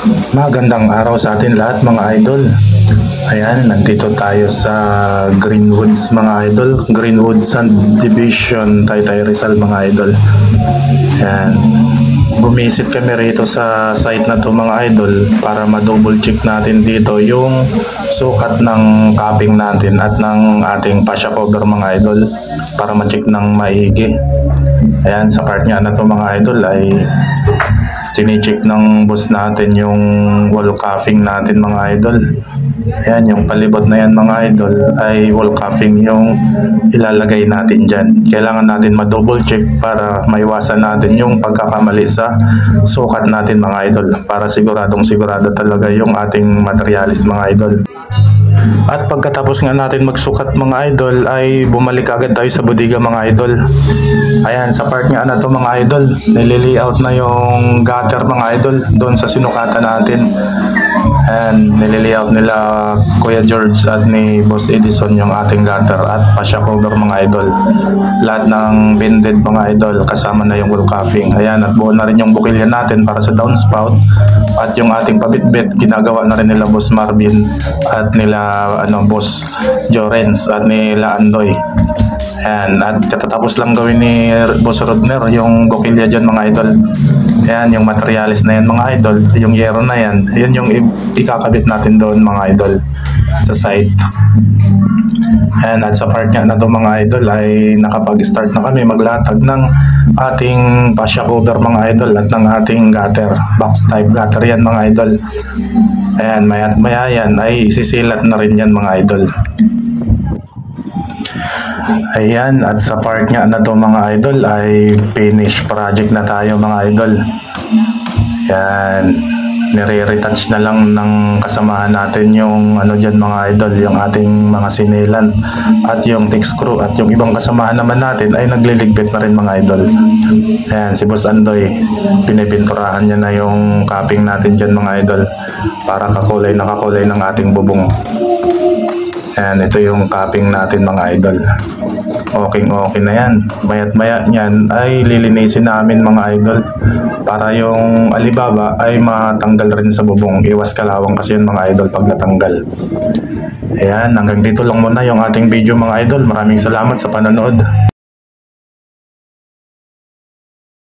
Magandang araw sa atin lahat mga idol. Ayan, nandito tayo sa Greenwoods mga idol. Greenwoods Subdivision, Taytay Rizal mga idol. Ayan, bumisit kami rito sa site na to mga idol para ma-double check natin dito yung sukat ng capping natin at ng ating fascia cover mga idol para ma-check ng maigi. Ayan, sa part nga na to mga idol ay tinicheck ng boss natin yung wall cuffing natin mga idol. Ayan, yung palibot na yan mga idol ay wall cuffing yung ilalagay natin dyan. Kailangan natin ma-double check para maiwasan natin yung pagkakamali sa sukat natin mga idol, para siguradong sigurado talaga yung ating materialis mga idol. At pagkatapos nga natin magsukat mga idol ay bumalik agad tayo sa bodega mga idol. Ayan, sa part nga na to mga idol, nililiaut na yung gutter mga idol doon sa sinukatan natin. And nililiaut nila Kuya George at ni Boss Edison yung ating gutter at fascia cover mga idol. Lahat ng bended mga idol kasama na yung wall cuffing. Ayan, at buo na rin yung bukilya natin para sa downspout. At yung ating pabitbit ginagawa na rin nila Boss Marvin at nila Boss Jorens at nila Andoy. Ayan, at katatapos lang gawin ni Boss Rodner yung bukilya dyan mga idol. Ayan, yung materialis na yan mga idol, yung yero na yan, yun yung ikakabit natin doon mga idol sa site. Ayan, at sa part nga na to mga idol ay nakapag-start na kami maglatag ng ating fascia cover mga idol at ng ating gutter, box type gutter yan mga idol. Ayan, maya yan ay sisilat na rin yan mga idol. Ayan, at sa part nga na to mga idol ay finish project na tayo mga idol. Ayan, nire-retouch na lang ng kasamahan natin yung dyan mga idol, yung ating mga sinilan at yung thick screw, at yung ibang kasamahan naman natin ay nagliligpit na rin mga idol. Ayan, si Boss Andoy, pinipinturahan niya na yung capping natin dyan mga idol para kakulay na kakulay ng ating bubong. Ayan, ito yung capping natin mga idol. Okay na yan. Mayat maya yan ay lilinisin namin mga idol para yung alibaba ay matanggal rin sa bubong. Iwas kalawang kasi yun mga idol pag natanggal. Ayan, hanggang dito lang muna yung ating video mga idol. Maraming salamat sa panonood.